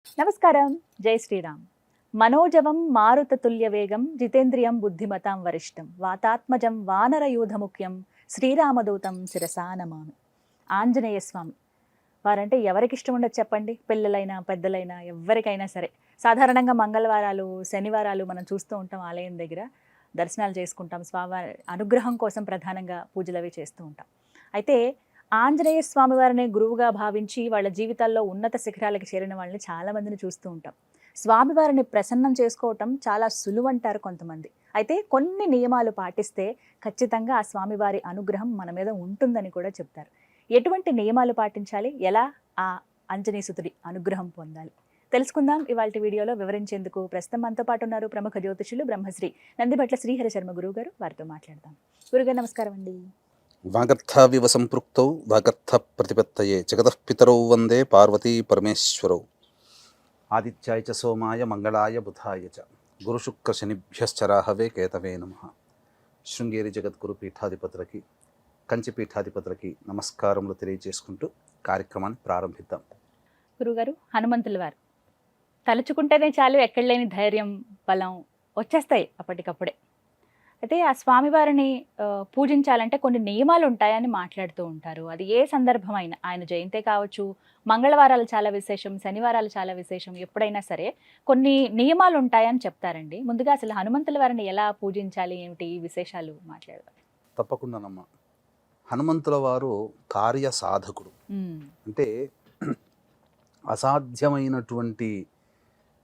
నమస్కారం. జై శ్రీరామ్. మనోజవం మారుతతుల్య వేగం జితేంద్రియం బుద్ధిమతాం వరిష్టం వాతాత్మజం వానరయూధముఖ్యం శ్రీరామదూతం శిరసా నమామి. ఆంజనేయ స్వామి వారంటే ఎవరికి ఇష్టం ఉండదు చెప్పండి? పిల్లలైనా పెద్దలైనా ఎవరికైనా సరే. సాధారణంగా మంగళవారాలు శనివారాలు మనం చూస్తూ ఉంటాం, ఆలయం దగ్గర దర్శనాలు చేసుకుంటాం, స్వామివారి అనుగ్రహం కోసం ప్రధానంగా పూజలు అవి చేస్తూ ఉంటాం. అయితే ఆంజనేయ స్వామి వారిని గురువుగా భావించి వాళ్ళ జీవితాల్లో ఉన్నత శిఖరాలకు చేరిన వాళ్ళని చాలామందిని చూస్తూ ఉంటాం. స్వామివారిని ప్రసన్నం చేసుకోవటం చాలా సులువంటారు కొంతమంది. అయితే కొన్ని నియమాలు పాటిస్తే ఖచ్చితంగా ఆ స్వామివారి అనుగ్రహం మన మీద ఉంటుందని కూడా చెప్తారు. ఎటువంటి నియమాలు పాటించాలి, ఎలా ఆ ఆంజనేయసుతుడి అనుగ్రహం పొందాలి తెలుసుకుందాం ఇవాళ వీడియోలో. వివరించేందుకు ప్రస్తుతం మనతో పాటు ఉన్నారు ప్రముఖ జ్యోతిషులు బ్రహ్మశ్రీ నందిబట్ల శ్రీహరి శర్మ గురువు గారు. వారితో మాట్లాడదాం. గురుగారు నమస్కారం అండి. వాగర్థావివ సంపృక్తౌ వాగర్థ ప్రతిపత్తయే జగతః పితరౌ వందే పార్వతీ పరమేశ్వరౌ. ఆదిత్యాయ చ సోమాయ మంగళాయ బుధాయ చ గురుశుక్ర శనిభ్యశ్చరాహవే కేతవే నమః. శృంగేరి జగద్గురు పీఠాధిపతులకి, కంచి పీఠాధిపతులకి నమస్కారములు తెలియజేసుకుంటూ కార్యక్రమాన్ని ప్రారంభిద్దాం. గురుగారు, హనుమంతుల వారు తలుచుకుంటేనే చాలు ఎక్కడ లేని ధైర్యం, బలం వచ్చేస్తాయి అప్పటికప్పుడే. అయితే ఆ స్వామివారిని పూజించాలంటే కొన్ని నియమాలు ఉంటాయని మాట్లాడుతూ ఉంటారు. అది ఏ సందర్భమైనా, ఆయన జయంతే కావచ్చు, మంగళవారాలు చాలా విశేషం, శనివారాలు చాలా విశేషం, ఎప్పుడైనా సరే కొన్ని నియమాలు ఉంటాయని చెప్తారండి. ముందుగా అసలు హనుమంతుల వారిని ఎలా పూజించాలి, ఏమిటి ఈ విశేషాలు మాట్లాడదాం. తప్పకుండానమ్మా. హనుమంతుల వారు కార్య సాధకుడు. అంటే అసాధ్యమైనటువంటి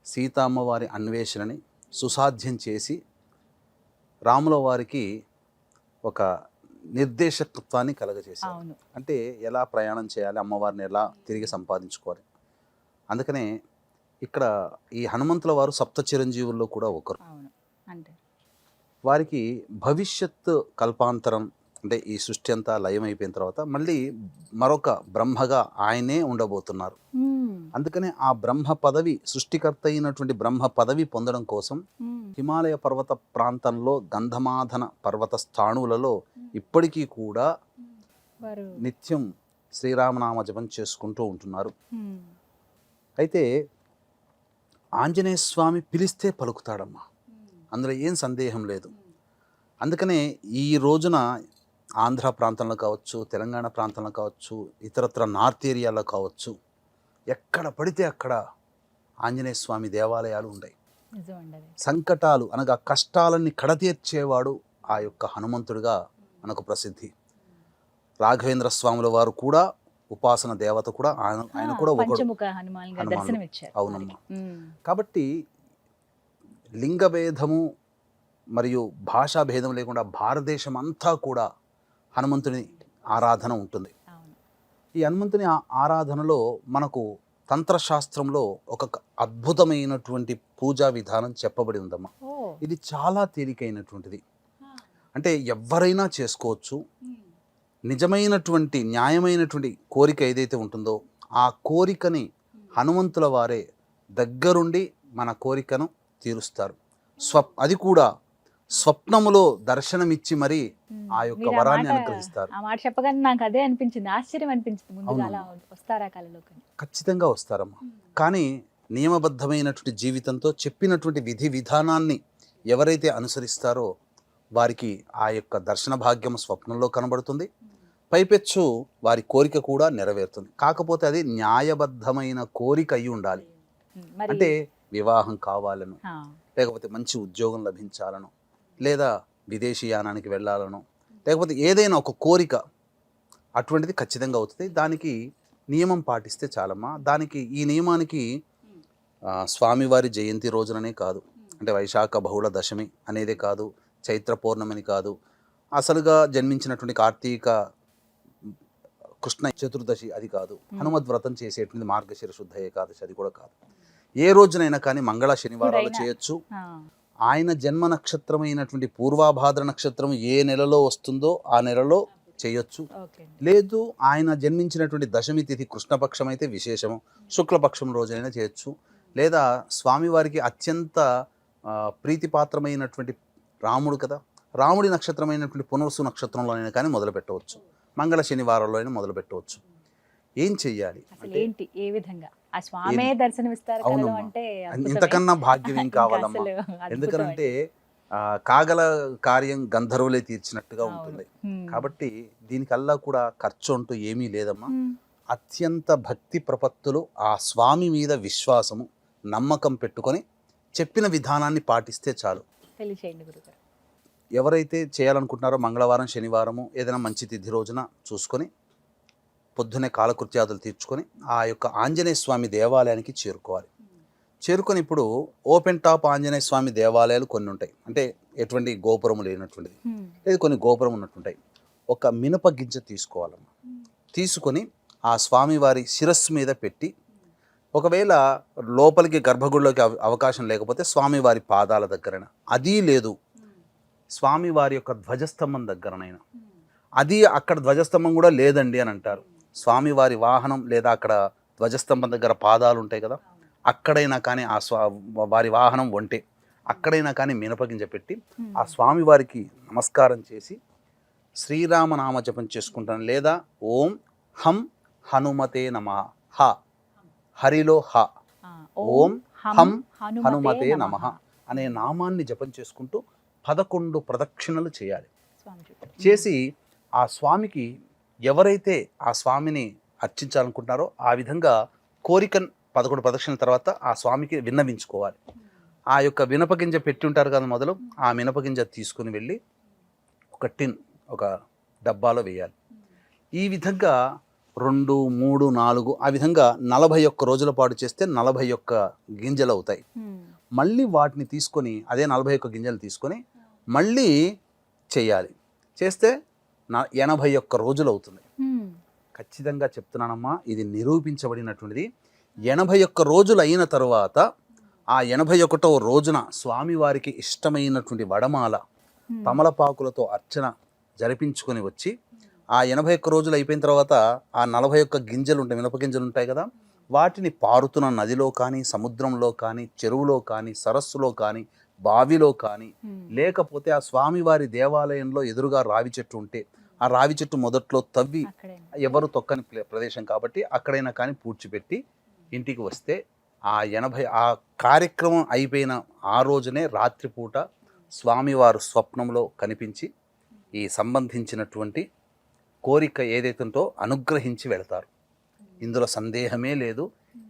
సీతమ్మవారి అన్వేషణని సుసాధ్యం చేసి రాముల వారికి ఒక నిర్దేశకత్వాన్ని కలగజేశారు. అంటే ఎలా ప్రయాణం చేయాలి, అమ్మవారిని ఎలా తిరిగి సంపాదించుకోవాలి. అందుకనే ఇక్కడ ఈ హనుమంతుల వారు సప్త చిరంజీవుల్లో కూడా ఒకరు. వారికి భవిష్యత్ కల్పాంతరం, అంటే ఈ సృష్టి అంతా లయమైపోయిన తర్వాత మళ్ళీ మరొక బ్రహ్మగా ఆయనే ఉండబోతున్నారు. అందుకనే ఆ బ్రహ్మ పదవి, సృష్టికర్త అయినటువంటి బ్రహ్మ పదవి పొందడం కోసం హిమాలయ పర్వత ప్రాంతంలో గంధమాధన పర్వత స్థాణువులలో ఇప్పటికీ కూడా నిత్యం శ్రీరామనామ జపం చేసుకుంటూ ఉంటున్నారు. అయితే ఆంజనేయ స్వామి పిలిస్తే పలుకుతాడమ్మా, అందులో ఏం సందేహం లేదు. అందుకనే ఈ రోజున ఆంధ్ర ప్రాంతంలో కావచ్చు, తెలంగాణ ప్రాంతంలో కావచ్చు, ఇతరత్ర నార్త్ ఏరియాలో కావచ్చు, ఎక్కడ పడితే అక్కడ ఆంజనేయ స్వామి దేవాలయాలు ఉన్నాయి. సంకటాలు అనగా కష్టాలన్నీ కడతీర్చేవాడు ఆ యొక్క హనుమంతుడిగా మనకు ప్రసిద్ధి. రాఘవేంద్ర స్వాముల వారు కూడా ఉపాసన దేవత కూడా ఆయన కూడా అవునమ్మా. కాబట్టి లింగ భేదము మరియు భాషా భేదం లేకుండా భారతదేశం అంతా కూడా హనుమంతుని ఆరాధన ఉంటుంది. ఈ హనుమంతుని ఆరాధనలో మనకు తంత్రశాస్త్రంలో ఒక అద్భుతమైనటువంటి పూజా విధానం చెప్పబడి ఉందమ్మా. ఇది చాలా తేలికైనటువంటిది, అంటే ఎవరైనా చేసుకోవచ్చు. నిజమైనటువంటి న్యాయమైనటువంటి కోరిక ఏదైతే ఉంటుందో ఆ కోరికని హనుమంతుల వారే దగ్గరుండి మన కోరికను తీరుస్తారు. అది కూడా స్వప్నములో దర్శనమిచ్చి మరి ఆ యొక్క వరాన్ని అనుగ్రహిస్తారు. ఆ మాట చెప్పగానే నాకు అదే అనిపించింది, ఆశ్చర్యం అనిపించింది. ముందుగా అలా వస్తారా కళలోకి? ఖచ్చితంగా వస్తారమ్మా. కానీ నియమబద్ధమైనటువంటి జీవితంతో చెప్పినటువంటి విధి విధానాన్ని ఎవరైతే అనుసరిస్తారో వారికి ఆ యొక్క దర్శన భాగ్యం స్వప్నంలో కనబడుతుంది. పైపెచ్చు వారి కోరిక కూడా నెరవేరుతుంది. కాకపోతే అది న్యాయబద్ధమైన కోరిక అయి ఉండాలి. అంటే వివాహం కావాలను, లేకపోతే మంచి ఉద్యోగం లభించాలను, లేదా విదేశీయానానికి వెళ్ళాలను, లేకపోతే ఏదైనా ఒక కోరిక అటువంటిది ఖచ్చితంగా అవుతుంది. దానికి నియమం పాటిస్తే చాలమ్మా. దానికి ఈ నియమానికి స్వామివారి జయంతి రోజుననే కాదు, అంటే వైశాఖ బహుళ దశమి అనేదే కాదు, చైత్ర పౌర్ణమిని కాదు, అసలుగా జన్మించినటువంటి కార్తీక కృష్ణ చతుర్దశి అది కాదు, హనుమద్ వ్రతం చేసేటువంటి మార్గశిర శుద్ధ ఏకాదశి అది కూడా కాదు. ఏ రోజునైనా కానీ మంగళ శనివారాలు చేయొచ్చు. ఆయన జన్మ నక్షత్రమైనటువంటి పూర్వాభాద్ర నక్షత్రం ఏ నెలలో వస్తుందో ఆ నెలలో చేయొచ్చు. లేదు ఆయన జన్మించినటువంటి దశమి తిథి కృష్ణపక్షం అయితే విశేషము, శుక్లపక్షం రోజైనా చేయొచ్చు. లేదా స్వామివారికి అత్యంత ప్రీతిపాత్రమైనటువంటి రాముడు కదా, రాముడి నక్షత్రమైనటువంటి పునర్సు నక్షత్రంలో అయినా కానీ మొదలు పెట్టవచ్చు, మంగళ శనివారంలో అయినా మొదలు పెట్టవచ్చు. ఏం చెయ్యాలి, ఏంటి, ఏ విధంగా ఆ స్వామే దర్శనమిస్తారు కలలో అవునమ్మా. అంటే అద్భుతమే. ఇంతకన్నా భాగ్యం ఏం ఇంకా కావాలమ్మా. అసలు అద్భుతం ఎందుకనంటే అండి. కాగల కార్యం గంధర్వులే తీర్చినట్టుగా అవును. ఉంటుంది. హ్మ్. కాబట్టి దీనికల్లా కూడా ఖర్చు అంటూ ఏమీ లేదమ్మా. హ్మ్. అత్యంత భక్తి ప్రపత్తులు, ఆ స్వామి మీద విశ్వాసము, నమ్మకం పెట్టుకొని చెప్పిన విధానాన్ని పాటిస్తే చాలు. తెలియచేయండి గురుగారు. ఎవరైతే చేయాలనుకుంటున్నారో మంగళవారం, శనివారము ఏదైనా మంచి తిథి రోజున చూసుకొని పొద్దున్నే కాలకృత్యాదులు తీర్చుకొని ఆ యొక్క ఆంజనేయ స్వామి దేవాలయానికి చేరుకోవాలి. చేరుకొని ఇప్పుడు ఓపెన్ టాప్ ఆంజనేయ స్వామి దేవాలయాలు కొన్ని ఉంటాయి. అంటే ఎటువంటి గోపురము లేనటువంటిది, హ్మ్. లేదు కొన్ని గోపురం ఉన్నట్టుంటాయి. ఒక మినప గింజ తీసుకోవాలమ్మా. తీసుకొని ఆ స్వామివారి శిరస్సు మీద పెట్టి, ఒకవేళ లోపలికి గర్భగుడిలోకి అవకాశం లేకపోతే స్వామివారి పాదాల దగ్గరైనా, అదీ లేదు స్వామివారి యొక్క ధ్వజస్తంభం దగ్గరనైనా, అది అక్కడ ధ్వజస్తంభం కూడా లేదండి అని అంటారు, స్వామివారి వాహనం లేదా అక్కడ ధ్వజస్తంభం దగ్గర పాదాలు ఉంటాయి కదా, అక్కడైనా కానీ ఆ వారి వాహనం ఒంటే అక్కడైనా కానీ మినపగింజ పెట్టి ఆ స్వామివారికి నమస్కారం చేసి శ్రీరామనామ జపం చేసుకుంటాను. లేదా ఓం హం హనుమతే నమః, హ హరిలో హ, ఆ, ఓం హం హనుమతే నమః నమః అనే నామాన్ని జపం చేసుకుంటూ 11 ప్రదక్షిణలు చేయాలి. స్వామి చెప్పారు. చేసి ఆ స్వామికి ఎవరైతే ఆ స్వామిని అర్చించాలనుకుంటున్నారో ఆ విధంగా కోరికను 11 ప్రదక్షిణల తర్వాత ఆ స్వామికి విన్నవించుకోవాలి. ఆ యొక్క మినపగింజ పెట్టి ఉంటారు కదా మొదలు, ఆ మినపగింజ తీసుకుని వెళ్ళి ఒక టిన్, ఒక డబ్బాలో వేయాలి. ఈ విధంగా 2, 3, 4 ఆ విధంగా 41 రోజుల పాటు చేస్తే 41 గింజలు అవుతాయి. హ్మ్. మళ్ళీ వాటిని తీసుకొని అదే 41 గింజలు తీసుకొని మళ్ళీ చేయాలి. చేస్తే 81 రోజులు అవుతుంది. హ్మ్. ఖచ్చితంగా చెప్తున్నానమ్మా, ఇది నిరూపించబడినటువంటిది. 81 రోజులు అయిన తర్వాత ఆ 81వ రోజున స్వామివారికి ఇష్టమైనటువంటి వడమాల తమలపాకులతో అర్చన జరిపించుకొని వచ్చి, ఆ 81 రోజులు అయిపోయిన తర్వాత ఆ 41 గింజలు ఉంటాయి, మినపగింజలు ఉంటాయి కదా, వాటిని పారుతున్న నదిలో కానీ, సముద్రంలో కానీ, చెరువులో కానీ, సరస్సులో కానీ, బావిలో కానీ, లేకపోతే ఆ స్వామివారి దేవాలయంలో ఎదురుగా రావి చెట్టు ఉంటే ఆ రావి చెట్టు మొదట్లో తవ్వి, ఎవరు తొక్కని ప్రదేశం కాబట్టి అక్కడైనా కానీ పూడ్చిపెట్టి ఇంటికి వస్తే ఆ కార్యక్రమం అయిపోయిన ఆ రోజునే రాత్రిపూట స్వామివారు స్వప్నంలో కనిపించి ఈ సంబంధించినటువంటి కోరిక ఏదైతే ఉందో అనుగ్రహించి వెళతారు. ఇందులో సందేహమే లేదు.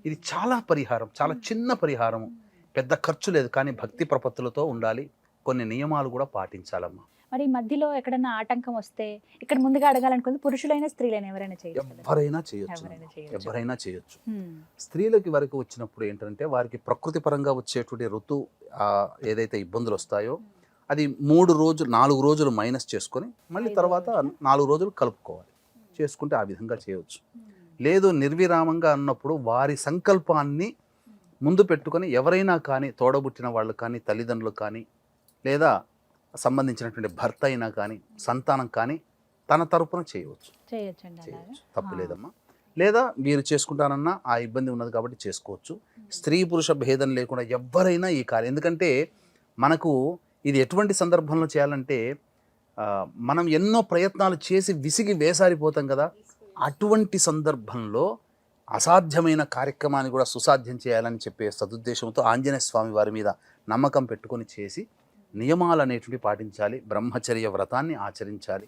ఇది చాలా పరిహారం, చాలా చిన్న పరిహారము, పెద్ద ఖర్చు లేదు. కానీ భక్తి ప్రపత్తులతో ఉండాలి, కొన్ని నియమాలు కూడా పాటించాలమ్మా. మరి మధ్యలో ఎక్కడన్నా ఆటంకం వస్తే ఇక్కడ ముందుగా అడగాలనుకుంది పురుషులైనా స్త్రీలైనా ఎవరైనా చేయొచ్చు కదా? ఎవరైనా చేయొచ్చు, ఎవరైనా చేయొచ్చు. ఎవరైనా చేయొచ్చు. హ్మ్. స్త్రీలకి వరకు వచ్చినప్పుడు ఏంటంటే వారికి ప్రకృతి పరంగా వచ్చేటువంటి ఏదైతే ఇబ్బందులు వస్తాయో అది 4 రోజులు మైనస్ చేసుకొని మళ్ళీ తర్వాత 4 రోజులు కలుపుకోవాలి. చేసుకుంటే ఆ విధంగా చేయవచ్చు. లేదు నిర్విరామంగా అన్నప్పుడు వారి సంకల్పాన్ని ముందు పెట్టుకొని ఎవరైనా కానీ, తోడబుట్టిన వాళ్ళు కానీ, తల్లిదండ్రులు కానీ, లేదా సంబంధించినటువంటి భర్త అయినా కానీ, సంతానం కానీ తన తరపున చేయవచ్చు. తప్పులేదమ్మా. లేదా మీరు చేసుకుంటానన్నా ఆ ఇబ్బంది ఉన్నది కాబట్టి చేసుకోవచ్చు. స్త్రీ పురుష భేదం లేకుండా ఎవరైనా ఈ కార్యం, ఎందుకంటే మనకు ఇది ఎటువంటి సందర్భంలో చేయాలంటే మనం ఎన్నో ప్రయత్నాలు చేసి విసిగి వేసారిపోతాం కదా, అటువంటి సందర్భంలో అసాధ్యమైన కార్యక్రమాన్ని కూడా సుసాధ్యం చేయాలని చెప్పే సదుద్దేశంతో ఆంజనేయ స్వామి వారి మీద నమ్మకం పెట్టుకొని చేసి నియమాలు అనేటివి పాటించాలి, బ్రహ్మచర్య వ్రతాన్ని ఆచరించాలి.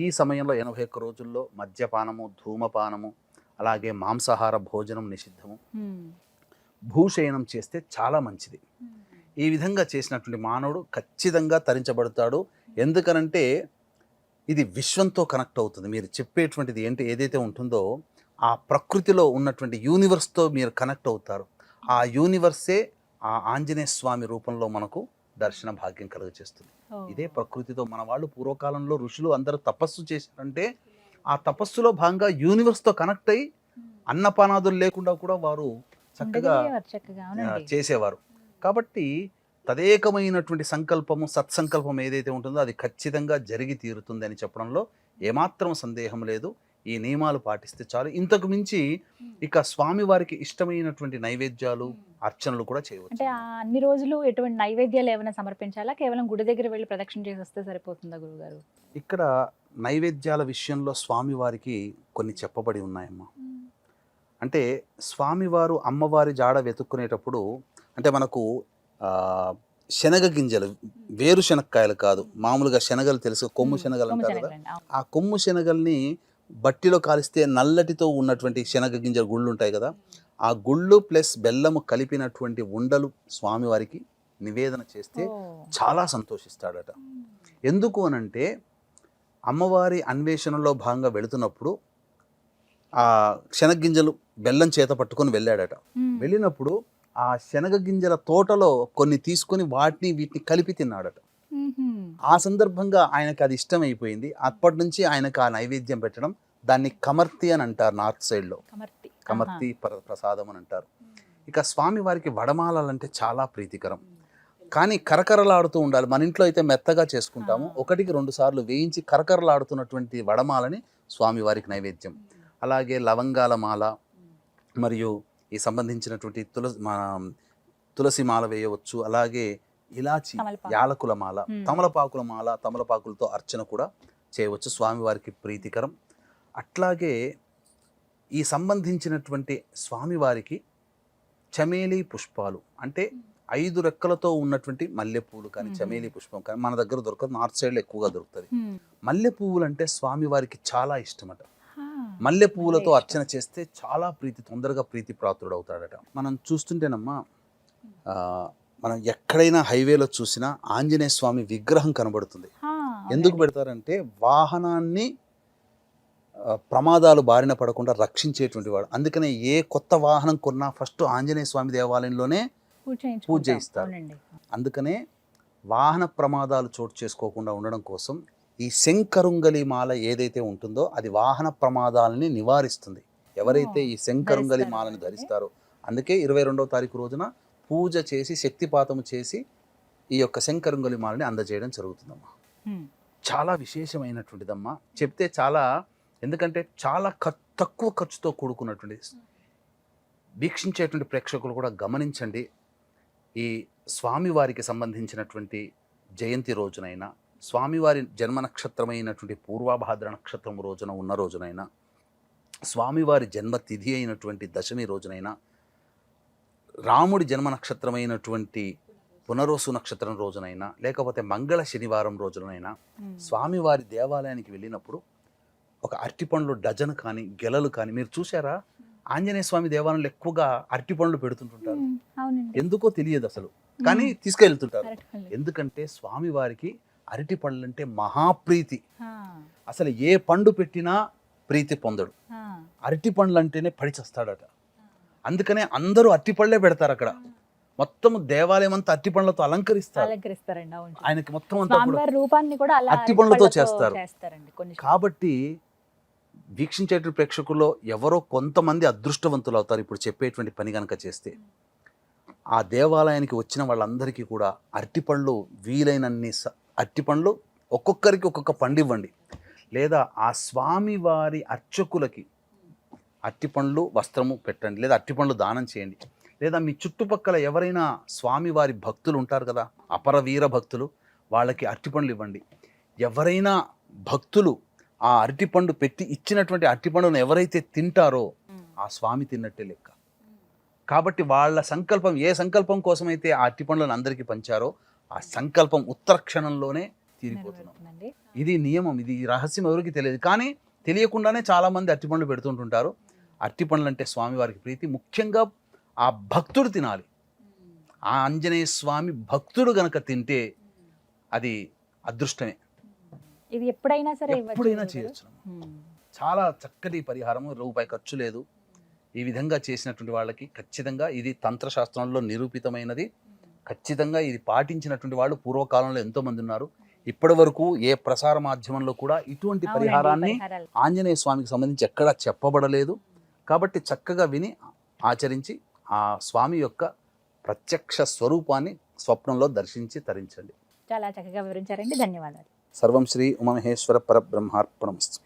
ఈ సమయంలో 81 రోజుల్లో మద్యపానము, ధూమపానము, అలాగే మాంసాహార భోజనం నిషిద్ధము, భూశయనం చేస్తే చాలా మంచిది. ఈ విధంగా చేసినటువంటి మానవుడు ఖచ్చితంగా తరించబడతాడు. ఎందుకనంటే ఇది విశ్వంతో కనెక్ట్ అవుతుంది. మీరు చెప్పేటువంటిది ఏదైతే ఉంటుందో ఆ ప్రకృతిలో ఉన్నటువంటి యూనివర్స్తో మీరు కనెక్ట్ అవుతారు. ఆ యూనివర్సే ఆ ఆంజనేయ స్వామి రూపంలో మనకు దర్శన భాగ్యం కలుగజేస్తుంది. ఇదే ప్రకృతితో మన వాళ్ళు పూర్వకాలంలో ఋషులు అందరూ తపస్సు చేశారంటే ఆ తపస్సులో భాగంగా యూనివర్స్తో కనెక్ట్ అయ్యి అన్నపానాదులు లేకుండా కూడా వారు చక్కగా చేసేవారు. కాబట్టి తదేకమైనటువంటి సంకల్పము, సత్సంకల్పం ఏదైతే ఉంటుందో అది ఖచ్చితంగా జరిగి తీరుతుంది అని చెప్పడంలో ఏమాత్రం సందేహం లేదు. ఈ నియమాలు పాటిస్తే చాలు. ఇంతకు మించి ఇక స్వామివారికి ఇష్టమైనటువంటి నైవేద్యాలు, అర్చనలు కూడా చేయవచ్చు. అంటే అన్ని రోజులు ఎటువంటి నైవేద్యాలు ఏమైనా సమర్పించాలా, కేవలం గుడి దగ్గర వెళ్ళి ప్రదక్షిణ చేసి వస్తే సరిపోతుందా గురుగారు? ఇక్కడ నైవేద్యాల విషయంలో స్వామివారికి కొన్ని చెప్పబడి ఉన్నాయమ్మా. అంటే స్వామివారు అమ్మవారి జాడ వెతుక్కునేటప్పుడు అంటే మనకు శనగ గింజలు, వేరుశనక్కాయలు కాదు, మామూలుగా శనగలు తెలుసు, కొమ్ము శనగలు అంటారు కదా, ఆ కొమ్ము శనగల్ని బట్టిలో కాలిస్తే నల్లటితో ఉన్నటువంటి శనగ గింజల గుళ్ళు ఉంటాయి కదా, ఆ గుళ్ళు ప్లస్ బెల్లము కలిపినటువంటి ఉండలు స్వామివారికి నివేదన చేస్తే చాలా సంతోషిస్తాడట. ఎందుకు అనంటే అమ్మవారి అన్వేషణలో భాగంగా వెళుతున్నప్పుడు ఆ శనగ గింజలు బెల్లం చేత పట్టుకొని వెళ్ళాడట. వెళ్ళినప్పుడు ఆ శనగ గింజల తోటలో కొన్ని తీసుకొని వీటిని కలిపి తిన్నాడట. ఆ సందర్భంగా ఆయనకు అది ఇష్టమైపోయింది. అప్పటి నుంచి ఆయనకు ఆ నైవేద్యం పెట్టడం, దాన్ని కమర్తి అని అంటారు నార్త్ సైడ్లో, కమర్తి ప్రసాదం అని అంటారు. ఇక స్వామి వారికి వడమాలంటే చాలా ప్రీతికరం, కానీ కరకరలాడుతూ ఉండాలి. మన ఇంట్లో అయితే మెత్తగా చేసుకుంటాము, 1-2 సార్లు వేయించి కరకరలాడుతున్నటువంటి వడమాలని స్వామివారికి నైవేద్యం. అలాగే లవంగాల మాల మరియు ఈ సంబంధించినటువంటి తులసి మాల వేయవచ్చు. అలాగే ఇలాచి, యాలకుల మాల, తమలపాకుల మాల, తమలపాకులతో అర్చన కూడా చేయవచ్చు, స్వామివారికి ప్రీతికరం. అట్లాగే ఈ సంబంధించినటువంటి స్వామివారికి చమేలి పుష్పాలు అంటే 5 రెక్కలతో ఉన్నటువంటి మల్లెపూలు కానీ చమేలి పుష్పం కానీ మన దగ్గర దొరకదు, నార్త్ సైడ్లో ఎక్కువగా దొరుకుతుంది. మల్లె పువ్వులు అంటే స్వామివారికి చాలా ఇష్టమట. మల్లె పువ్వులతో అర్చన చేస్తే చాలా తొందరగా ప్రీతి ప్రాప్తుడు అవుతాడట. మనం చూస్తుంటేనమ్మా మనం ఎక్కడైనా హైవేలో చూసినా ఆంజనేయ స్వామి విగ్రహం కనబడుతుంది. ఎందుకు పెడతారంటే వాహనాన్ని ప్రమాదాలు బారిన పడకుండా రక్షించేటువంటి వాడు. అందుకనే ఏ కొత్త వాహనం కొన్నా ఫస్ట్ ఆంజనేయ స్వామి దేవాలయంలోనే పూజ చేయిస్తారు. అందుకనే వాహన ప్రమాదాలు చోటు చేసుకోకుండా ఉండడం కోసం ఈ శంకరుంగలి మాల ఏదైతే ఉంటుందో అది వాహన ప్రమాదాలని నివారిస్తుంది. ఎవరైతే ఈ శంకరుంగలి మాలని ధరిస్తారో, అందుకే 22వ తారీఖు రోజున పూజ చేసి శక్తిపాతము చేసి ఈ యొక్క శంకరుంగలి మాలని అందజేయడం జరుగుతుందమ్మా. చాలా విశేషమైనటువంటిదమ్మా, చెప్తే చాలా, ఎందుకంటే చాలా తక్కువ ఖర్చుతో కూడుకున్నటువంటి. వీక్షించేటువంటి ప్రేక్షకులు కూడా గమనించండి, ఈ స్వామివారికి సంబంధించినటువంటి జయంతి రోజునైనా, స్వామివారి జన్మ నక్షత్రమైనటువంటి పూర్వభాద్ర నక్షత్రం రోజున ఉన్న రోజునైనా, స్వామివారి జన్మతిథి అయినటువంటి దశమి రోజునైనా, రాముడి జన్మ నక్షత్రమైనటువంటి పునరోసు నక్షత్రం రోజునైనా, లేకపోతే మంగళ శనివారం రోజునైనా స్వామివారి దేవాలయానికి వెళ్ళినప్పుడు ఒక అరటిపండ్లు డజన్ కానీ గెలలు కానీ, మీరు చూసారా ఆంజనేయ స్వామి దేవాలయంలో ఎక్కువగా అరటిపండ్లు పెడుతుంటుంటారు. ఎందుకో తెలియదు అసలు, కానీ తీసుకెళ్తుంటారు. ఎందుకంటే స్వామివారికి అరటి పండ్లు అంటే మహాప్రీతి. అసలు ఏ పండు పెట్టినా ప్రీతి పొందడు, అరటి పండ్లు అంటేనే పడిచేస్తాడట. అందుకనే అందరూ అరటి పళ్ళే పెడతారు అక్కడ. మొత్తం దేవాలయం అంతా అరటి పండ్లతో అలంకరిస్తారు. ఆయనకి మొత్తం అంతా అరటి పండ్లతో చేస్తారు. కాబట్టి వీక్షించేటువంటి ప్రేక్షకుల్లో ఎవరో కొంతమంది అదృష్టవంతులు అవుతారు ఇప్పుడు చెప్పేటువంటి పని కనుక చేస్తే. ఆ దేవాలయానికి వచ్చిన వాళ్ళందరికీ కూడా అరటిపండ్లు, వీలైనన్ని అరటిపండ్లు ఒక్కొక్కరికి ఒక్కొక్క పండు ఇవ్వండి, లేదా ఆ స్వామివారి అర్చకులకి అరటిపండ్లు వస్త్రము పెట్టండి, లేదా అరటిపండ్లు దానం చేయండి. లేదా మీ చుట్టుపక్కల ఎవరైనా స్వామివారి భక్తులు ఉంటారు కదా, అపర వీర భక్తులు, వాళ్ళకి అరటిపండ్లు ఇవ్వండి. ఎవరైనా భక్తులు ఆ అరటిపండు పెట్టి ఇచ్చినటువంటి అరటిపండును ఎవరైతే తింటారో ఆ స్వామి తిన్నట్టే లెక్క. కాబట్టి వాళ్ళ సంకల్పం, ఏ సంకల్పం కోసమైతే ఆ అరటిపండ్లను అందరికీ పంచారో ఆ సంకల్పం ఉత్తర క్షణంలోనే తీరిపోతున్నాం. ఇది నియమం, ఇది రహస్యం ఎవరికి తెలియదు, కానీ తెలియకుండానే చాలామంది అరటిపండ్లు పెడుతుంటుంటారు. అరటిపండ్లు అంటే స్వామివారికి ప్రీతి, ముఖ్యంగా ఆ భక్తుడు తినాలి. ఆ ఆంజనేయ స్వామి భక్తుడు గనక తింటే అది అదృష్టమే. ఇది ఎప్పుడైనా చేయొచ్చు. చాలా చక్కటి పరిహారము, రూపాయి ఖర్చు లేదు. ఈ విధంగా చేసినటువంటి వాళ్ళకి ఖచ్చితంగా ఇది తంత్రశాస్త్రంలో నిరూపితమైనది. ఖచ్చితంగా ఇది పాటించినటువంటి వాళ్ళు పూర్వకాలంలో ఎంతో మంది ఉన్నారు. ఇప్పటి వరకు ఏ ప్రసార మాధ్యమంలో కూడా ఇటువంటి పరిహారాన్ని ఆంజనేయ స్వామికి సంబంధించి ఎక్కడా చెప్పబడలేదు. కాబట్టి చక్కగా విని ఆచరించి ఆ స్వామి యొక్క ప్రత్యక్ష స్వరూపాన్ని స్వప్నంలో దర్శించి తరించండి. చాలా చక్కగా వివరించారండి, ధన్యవాదాలు. సర్వం శ్రీ ఉమామహేశ్వర పరబ్రహ్మార్పణమస్తు.